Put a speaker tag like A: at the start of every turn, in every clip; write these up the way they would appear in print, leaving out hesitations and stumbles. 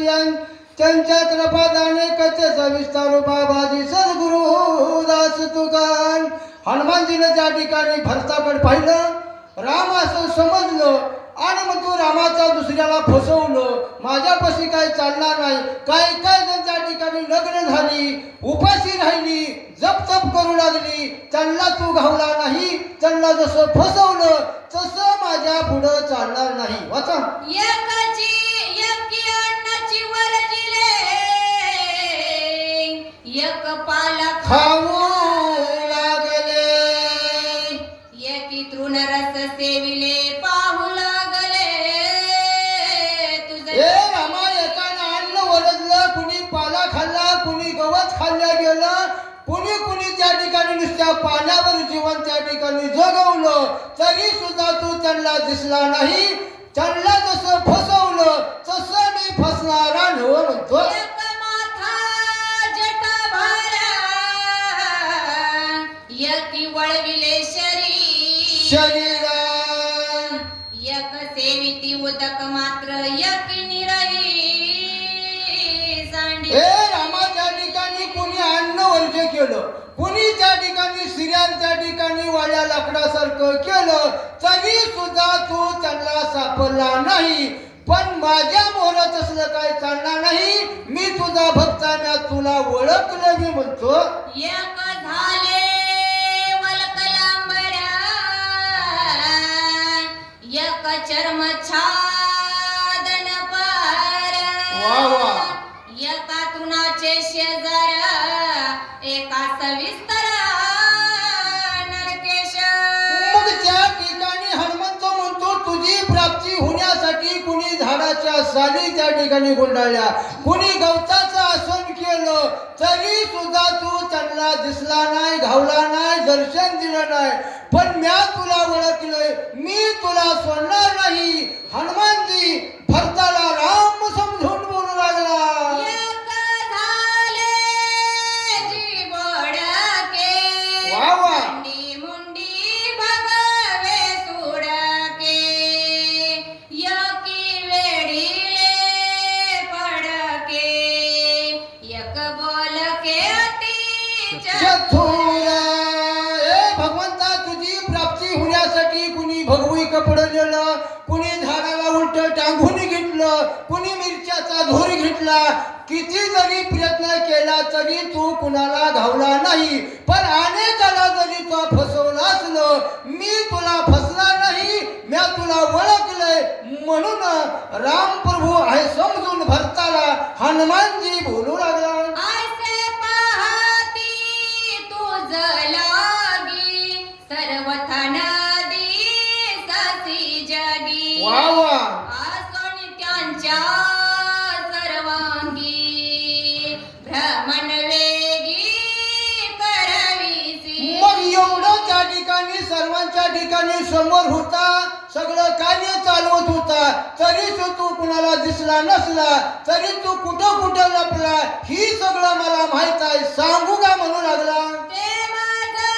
A: जन त्यांच्या कृपादाने कथेचा विस्तार बाबाजी सद्गुरु दास तुकान. हनुमानजीने ज्या ठिकाणी भरताकडे पाहिलं, राम असं समजलं आणि मग तू रामाचा दुसऱ्याला फसवलं, माझ्यापाशी काही चालणार नाही. काय काय जण त्या ठिकाणी लग्न झाली, उपाशी राहिली, जप तप करू लागली, त्यांना तू घावला नाही, त्यांना जसं फसवलं तसं माझ्या पुढं चालणार नाही. वाचा.
B: एकी अन्नाची वरजिले, एक पाला
A: खाऊ लागले,
B: एकी तृण रस सेविले पाहू लागले. तुझे
A: रामा, एकानं अन्न वरजलं, कुणी पाला खाल्ला, कुणी गवत खाल्ल्या गेलं, कुणी कुणी त्या ठिकाणी नुसत्या पाण्यावर जीवन त्या ठिकाणी जगवलं, तरी सुद्धा तू त्यांना दिसला नाही. त्यांना जसं फसवलं तसं मी फसणारा नव म्हणतो.
B: एक माथा जटाभारा, एकी वळविले
A: शरीरा,
B: एक सेविती उदक मात्र, एकी निराई सांडी.
A: रामा, त्या ठिकाणी कुणी अन्न वर्ज केलं, कुणी त्या ठिकाणी सिर्यान त्या ठिकाणी वाड्या लाकडासारखं केलं, तरी सुद्धा तू त्यांना सापडला नाही. पण माझ्या मोहरात असलं काय चालणार नाही. मी तुझा भक्त आहे, तुला ओळखलं मी म्हणतो.
B: एक झाले वल्कलांबऱ्या, एक चर्म छादन पारा.
A: वा वा.
B: एका तुनाचे शेजार, एका सविस्तर नरकेश.
A: मग त्या ठिकाणी हनुमंत म्हणतो, तुझी प्राप्ती होण्यासाठी कुणी झाडाच्या साली त्या ठिकाणी गुंडाळल्या, कुणी गवताचं आसन केलं, तरी सुद्धा तू त्यांना दिसला नाही, घावला नाही, दर्शन दिलं नाही. पण म्या तुला ओळखलंय, मी तुला सोडणार नाही. हनुमानजी भरताला राम समजून बोलू लागला.
B: एक झाले जीवडके,
A: वा वा.
B: मुंडी मुंडी भगवे सुडके, एकी वेडीले पडके, एक बोलके अति
A: चतुरा. भगवंता, तुझी प्राप्ती होण्यासाठी कुणी भगवी कपडलेलं, कुणी झाडाला उलट टांगून घेतलं, कुणी मिरच्याचा धूर घेतला. किती जरी प्रयत्न केला तरी तू कुणाला घावला नाही. पण अनेकाला जरी तू फसवला असलं, मी तुला फसणार नाही. म्या तुला ओळखलंय म्हणून राम प्रभू आहे समजून भरताला हनुमानजी बोलू लागला.
B: ऐसे पाहती तुझ लागी, सर्वथा नदी सती जगी.
A: वा वा.
B: आसोनी त्यांच्या सर्वांगी, भ्रमण वेगी करविसी.
A: मग एवढं त्या ठिकाणी सर्वांच्या ठिकाणी समोर होता, सगळं कार्य चालवत होता, तरी तू कुणाला दिसला नसला, तरी तू कुठं कुठं लपला, ही सगळं मला माहित आहे, सांगू का म्हणू लागला.
B: ते माझं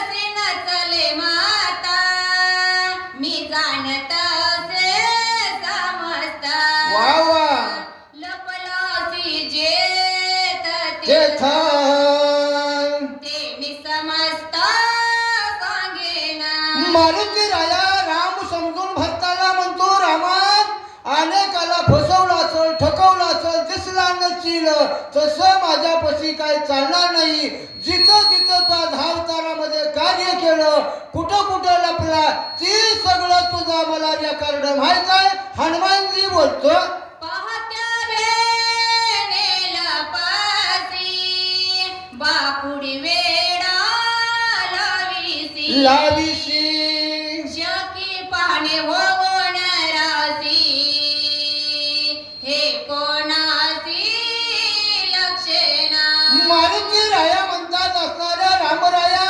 B: श्रीनाथले माता, मी जाणत असे समजता.
A: वा वा.
B: लपलासी जेत
A: तेथा
B: ते मी समजता सांगेना.
A: मारुती राया राम समजून भरताला म्हणतो, रामा, अनेकाला फसवलं असेल, ठकवलं असेल, दिसला नसशील, तसं माझ्यापाशी काय चालणार नाही. जिथं जिथं त्या धावतारामध्ये कार्य केलं, कुठं कुठं लपला, ते सगळं तुझा मला रेकॉर्ड माहित आहे. हनुमानजी बोलतो.
B: पाहत्या भेनेला पासी, बापुडी वेडा लाविसी. शकी पाहणे होऊन रासी, हे कोणासी लक्षेना.
A: मारुती राया म्हणतात असणाऱ्या रामराया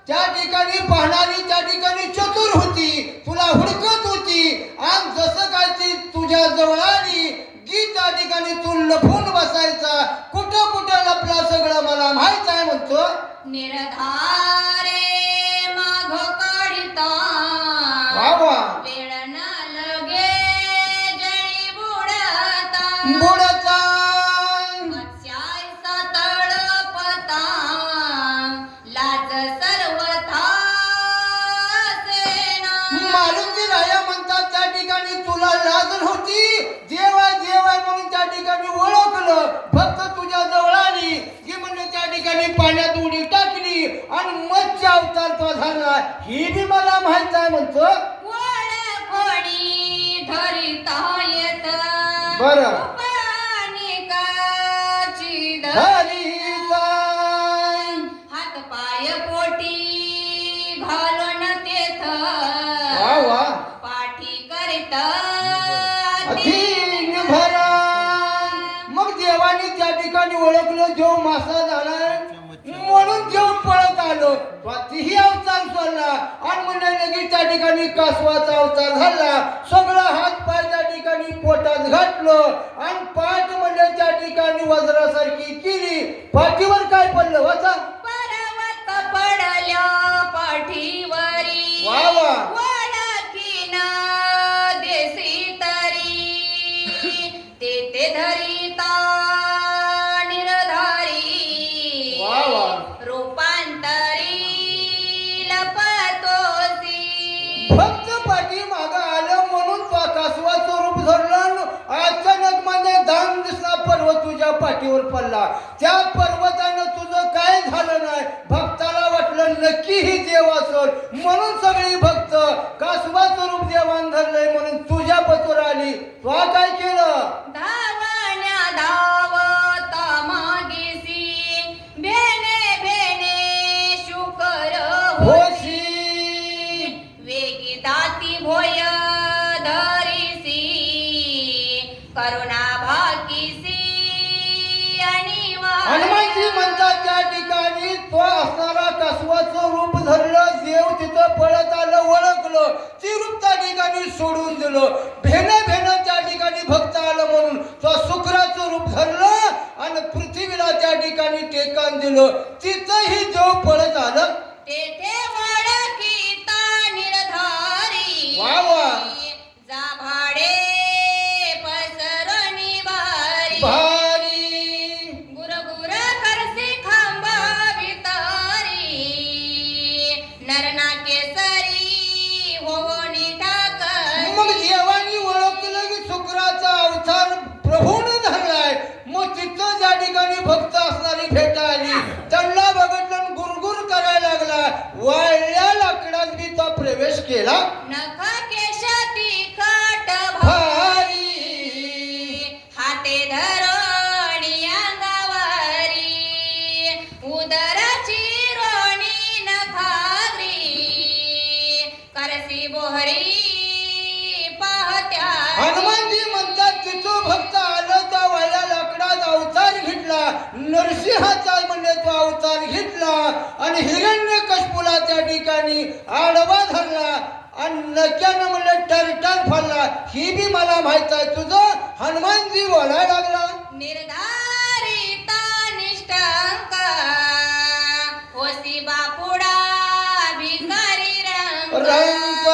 A: त्या ठिकाणी पाहणारी त्या ठिकाणी चतुर होती, तुला हुडकत होती, आणि जसं काय ती तुझ्या जवळ आली की त्या ठिकाणी तू लपून बसायचा, कुठं कुठं लपला सगळं मला माहित आहे म्हणतो.
B: निर्धारे माघ काढिता,
A: वा वा.
B: वेळ न लगे जळी बुडता.
A: बुडत व्हायचा ही बी मला माहित आहे म्हणतो.
B: कोणी धरिता येत
A: बरं.
B: पानिकाची
A: धरिता
B: हात पाय पोटी घालून तेथ
A: वा वा
B: पाठी करीत
A: अधीन भरा. मग देवाने त्या ठिकाणी ओळखलं जो मासा झालाय म्हणून जेवण पळत आलो. स्वातीही अवतार सोडला आणि म्हणजे लगेच त्या ठिकाणी कासवाचा अवतार झाला. सगळं हात पाय त्या ठिकाणी पोटात घातलं आणि पाठ म्हणजे त्या ठिकाणी वज्रासारखी केली. पाठीवर काय पडलं वाचा
B: पर्वत पडल्या पाठीवरी
A: वा वा.
B: वळखीन देसी तरी ते धरिता निर्धारी
A: वा वा.
B: रूपांतरी लपतोसी.
A: फक्त पाठी माग आलं म्हणून तो कासवाचं रूप धरलं. अचानक म्हणजे दान दिसला पर्वत तुझ्या पाठीवर पडला. त्या पर्वतानं तुझं काय झालं नाही. भक्ताला वाटलं नक्की ही देव असेल म्हणून सगळी भक्त कासवाचं रूप देवान धरलंय म्हणून तुझ्या पतोर आली. तो काय केलं
B: धावण्या धावता मागेसी भेने भेने शुकर होसी. वेगी दाती भोय धरिसी करुणा भाकीसी
A: हनुमानजी म्हणतात त्या ठिकाणी तो असणारा कासवाचं रूप धरलं. देव तिथं पळत आलं ओळखलं. ती रूप त्या ठिकाणी सोडून दिलं. भेनं भेनं त्या ठिकाणी भक्त आलं म्हणून तो शुक्राचं रूप धरलं आणि पृथ्वीला त्या ठिकाणी टेकान दिलं. तिथंही देव पळत आलं.
B: तेथे वळखीता निर्धारी
A: वा वा.
B: जा भाडे पसरणी भारी
A: भारी
B: गुरगुर करसी खांबा भितारी नरना केसरी होवनी ठाकर.
A: मग देवानी ओळखलं की शुक्राचा अवतार प्रभूने धरलाय. मग तिथं ज्या ठिकाणी भक्त असणारी भेट आली त्यांना बघितलं आणि गुरगुर करायला लागला. वाळल्या लाकडात बी तो प्रवेश केला.
B: नख केशाती खाट
A: भारी
B: हाते धरणी अंगावरी उदराची रोणी नखाग्री करसी बोहरी पाहत्या.
A: हनुमानजी म्हणतात तिथं भक्त आलं त्या वाळल्या लाकडात अवतार घेतला. नरसिंहाचा म्हणजे तो अवतार घेतला आणि हिरण्यकश्यपूला त्या ठिकाणी आडवा धरला आणि नक्यानं म्हणलं टरटन फाडला. ही बी मला माहित आहे. तुझं हनुमानजी बोलायला लागला.
B: निर्धारिता निष्ठांक होसी बापुडा भिकारी रंग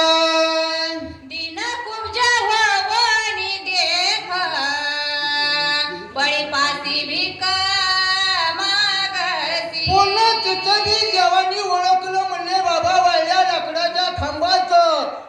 B: दिन कुब्ज होवनी देख बळी पासी भिक मागसी.
A: पुन्हा तिथं बी देवानी ओळखलं म्हणले बाबा वाळल्या लाकडाच्या खांबाचं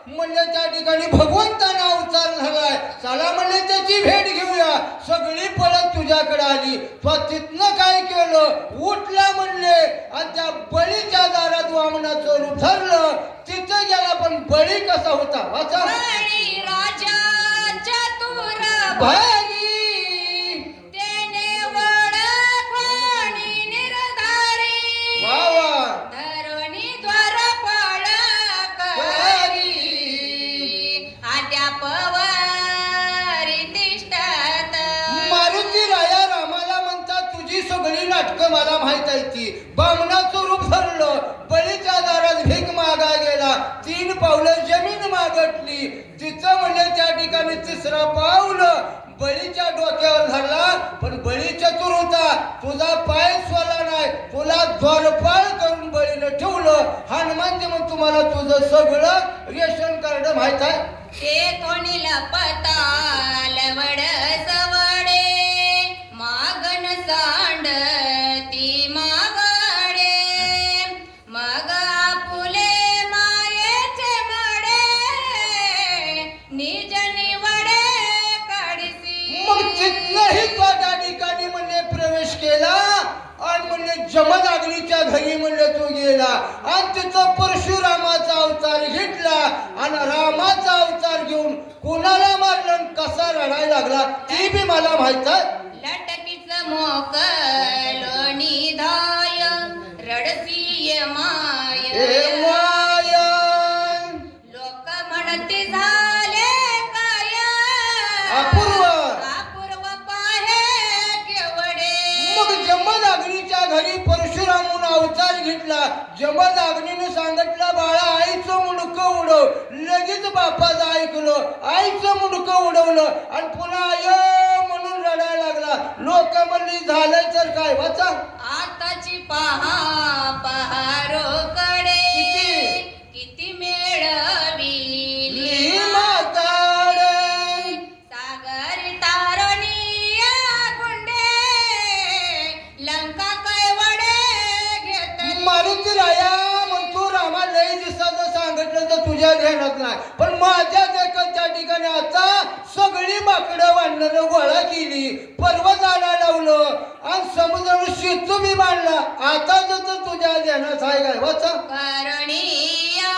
A: म्हणले त्या ठिकाणी भगवंताना अवतार झालाय. चला म्हणले त्याची भेट घेऊया. सगळी पळत तुझ्याकडे आली. तो तिथनं काय केलं उठला म्हणले आणि त्या बळीच्या दारात वामनाचं रूप धरलं. तिथं गेला पण बळी कसा होता वाचा
B: बळी राजा चतुर
A: भारी
B: तेने वळखणी निर्धारी
A: वा वा.
B: धरणी द्वारपाळ करी अद्याप वरी तिष्ठत.
A: मारुती राया रामाला म्हणतात तुझी सगळी नाटकं मला माहित आहे. ती बामणाचं रूप धरलं. बळीच्या दारात भीक मागा गेला. 3 पावलं जमीन मागटली. तिथं म्हणजे त्या ठिकाणी 3रा पाऊल बळीच्या डोक्यावर धरला. पण बळी चतुर होता. तुझा पाय सोला नाही. तुला द्वारपाळ करून बळीनं ठेवलं. हनुमानजी मग तुम्हाला तुझं सगळं रेशन कार्ड माहित आहे.
B: ते कोणी लपता लवड सवडे मागण सांड ती मागडे मग आपुले मायेचे मडे निज निवडे काढसी.
A: मग तिथनंही तो त्या ठिकाणी म्हणजे प्रवेश केला आणि म्हणले जमदग्नीच्या घरी म्हणले तो गेला आणि तिथं परशुरामाचा अवतार घेतला आणि रामाचा अवतार घेऊन कोणाला मारलं आणि कसा रडायला लागला ती बी मला माहित आहे.
B: लटकीच मोकल निधाय रडसीय माय
A: हे माया
B: लोक म्हणते झाले काय
A: अपूर्व.
B: अपूर्व पाहे केवढे
A: मग जमदग्नीच्या घरी परशुरामून अवतार घेतला. जमदग्नीने सांगितलं बाळा आईचं मुंडकं उडव. लगेच बापाचं ऐकलं, आईचं मुंडकं उडवलं आणि पुन्हा आय म्हणून रडायला लागला. लोक म्हणली झालं तर काय वाचा
B: आताची पहा पहारोकडे किती मेळविली
A: माताडे.
B: सागरी तारणीय गुंडे लंका कैवडे घेतली
A: मारुतीराया म्हणतो रामा लय दिवसाचं सांगितलं तर तुझ्या ध्यानात नाही पण माझ्या देखत त्या ठिकाणी आता सगळी माकडं वाढणारं गोळा केली, पर्वत आला लावलं आणि समुद्रावर शेतू बी बांधला. आता तर तुझ्या ध्यानात आहे काय वाचा
B: करणीया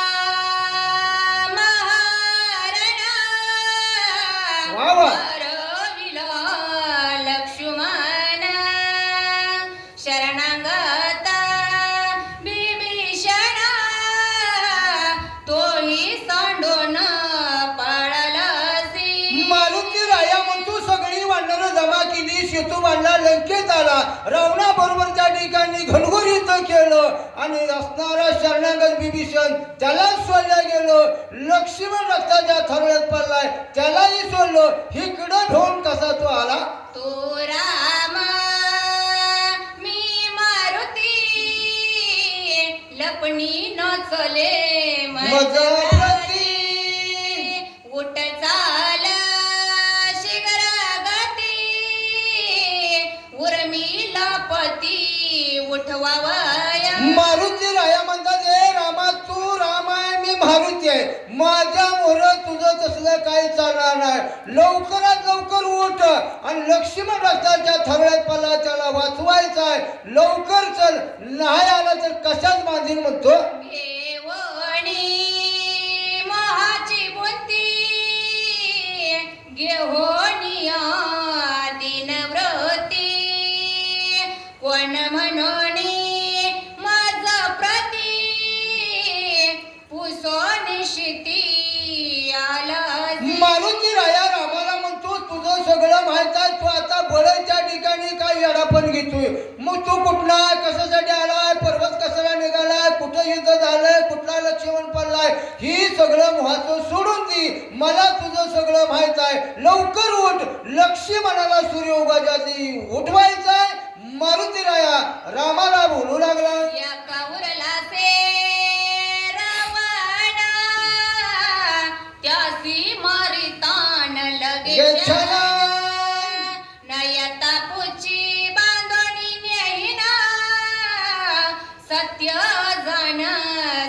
B: महारणा
A: वा वा.
B: वरविला लक्ष्मण शरणागता बिभीषणा तोही सांडून पळालासी
A: मारुतीराया म्हणतो सगळी वानरं जमा केली, शेतू बांधला, लंकेत आला. रावणा बरोबर त्या ठिकाणी घनघोर युद्ध केलं आणि असणारा शरणागत बिभीषण त्याला सोडलं गेलं. लक्ष्मण रक्ताच्या थरळ्यात पडलाय त्यालाही सोडलं. इकडं ढोल कसा तो आला
B: तो रामा मी मारुती लपणी नचले
A: मजप्रती.
B: उठ चाल शिखर गती उर्मिला पती उठवावया
A: मारुतीराया म्हणतात ए रामा तू राम आहे मी मारुती आहे. माझ्या मोर तुझं तसलं काही चालणार नाही. लवकरात लवकर उठ आणि लक्ष्मण रक्ताच्या थरळ्यात पडला त्याला वाचवायचा आहे. लवकर चल नाही आला तर कशात बांधील म्हणतो.
B: घेवणी मोहाची बुद्धी घेवणिया दिनव्रती कोण म्हणून माझ प्रती पुसो निशिती आला
A: मारुतीराया रामाला म्हणतो तुझं सगळं माहित आहे. तू आता बळच्या ठिकाणी काय येडापण घेतोय. मग तू कुठला कशासाठी आलाय, पर्वत कशाला निघालाय, कुठं युद्ध झालंय, कुठला लक्ष्मण पडलाय, ही सगळं महत्व सोडून दे. मला तुझं सगळं माहित आहे. लवकर उठ. लक्ष्मणाला सूर्य उगाच्या आधी उठवायचाय. मारुतीराया रामाला बोलू लागला
B: या काउरला से रावणा त्यासी मारितान लगे
A: गेछला.
B: नयता पुची बांधणी नेहिना सत्य जन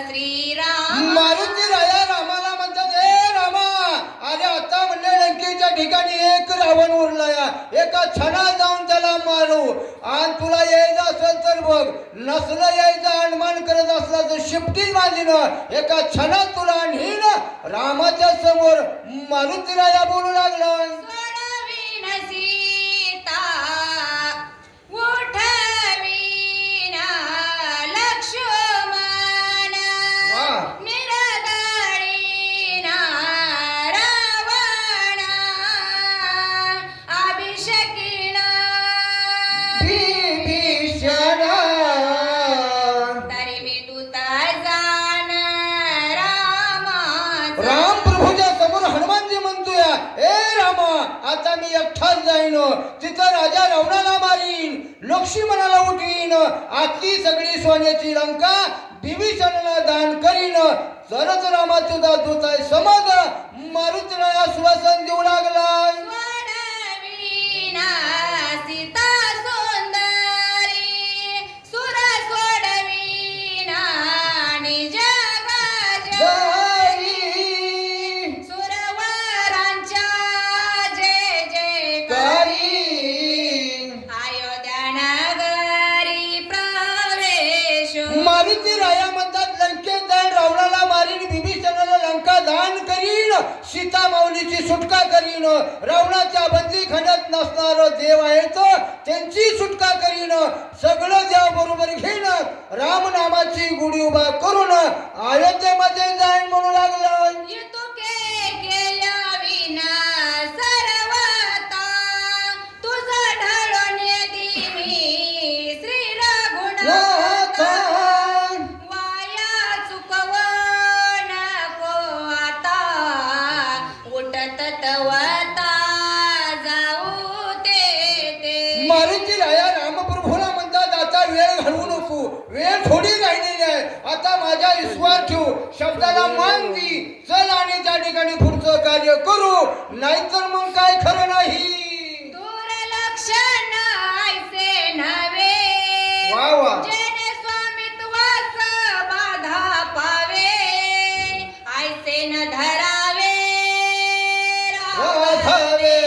B: श्रीराम
A: मारुतीराया रामाला म्हणतात ए रामा अरे आता म्हणले लंकेच्या ठिकाणी एक रावण उरलाय. एका क्षणात जाऊन त्याला मारू आणि तुला यायचं असेल तर बघ, नसलं यायचं अनुमान करत असला तर शिफ्टीच बांधीन एका क्षणात तुला नेईन. रामाच्या समोर मारुतीराया बोलू लागला
B: सोडवीन सीता उठवीन लक्ष्मण
A: वा.
B: निरदळीन रावण अभिषेकीन
A: विभीषणा.
B: तरी विदुता जान रामाचा
A: राम प्रभूच्या समोर हनुमानजी म्हणतोय ए रामा आता मी एकटाच जाईन. तिथं राजा रावणाला मारीन, लक्ष्मणाला उठवीन, आतली सगळी सोन्याची लंका विभीषणाला दान करीन. तरच रामा तुझा दूत आहे समज. मारुतीला सुवासन देऊ लागला
B: सोडवीन सीता सुंदरी सुर सोडवीन निज
A: जाई.
B: सुरवरांच्या जय जयकारी
A: कारी.
B: अयोध्या नगरी
A: सीता माऊलीची सुटका करीन. रावणाच्या बंदीखान्यात नसणार देव आहेत त्यांची सुटका करीन. सगळं देव बरोबर घेईन. राम नामाची गुढी उभा करून अयोध्येमध्ये जाईन म्हणू लागला.
B: युतुके केल्या विना सर्वता तुझं ढळून येदी मी श्री रघुनाथ. वाया चुकव नको आता उठत तवता जाऊ ते
A: मारुती राया रामप्रभूला म्हणतात आता वेळ घालवू नको. वेळ थोडी राहिलेली आहे. आता माझ्या ईश्वर ठेव. शब्दाला मान दी. चल आणि त्या ठिकाणी पुढचं कार्य करू. नाहीतर मग काय खरं नाही.
B: दुर्लक्षण ऐसे नव्हे
A: वा वा.
B: जेणे स्वामित्वास बाधा पावे ऐसे न धरावे
A: राधावे.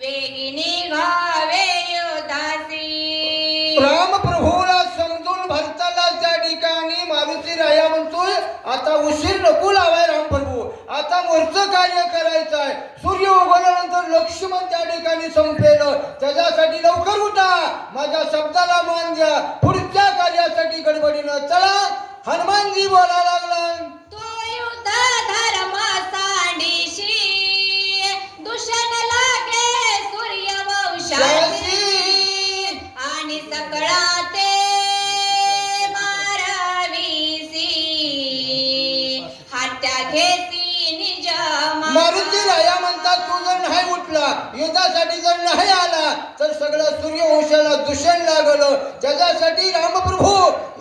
B: वेगी निघावे युधासी.
A: रामप्रभूला समजून भरताला त्या ठिकाणी मारुती राया म्हणतोय आता उशीर नको लावाय रामप्रभू. आता मोर्चं कार्य करायचं आहे. सूर्य उगवल्यानंतर लक्ष्मण त्या ठिकाणी संपेल. त्याच्यासाठी लवकर उठा. माझ्या शब्दाला मान द्या. पुढच्या कार्यासाठी गडबडीनं चला. हनुमानजी बोला लागला.
B: तो युद्ध धर्म सांडीशी दूषण लागे सूर्यवंशाची आणि सकळा ते मारवीसी हत्या घेसी निज
A: मारुती राया म्हणतात तू जर नाही उठला युद्धासाठी जर नाही आला तर सगळं सूर्यवंशाला दूषण लागलं. त्याच्यासाठी रामप्रभू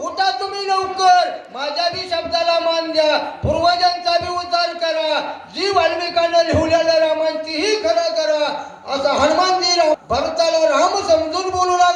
A: उठा तुम्ही लवकर. माझ्या बी शब्दाला मान द्या. पूर्वजांचा बी उद्धार करा. जी वाल्मिकांना लिहलेल्या रामांचीही खरं करा. असा हनुमानजी भरताला राम समजून बोलू लागला.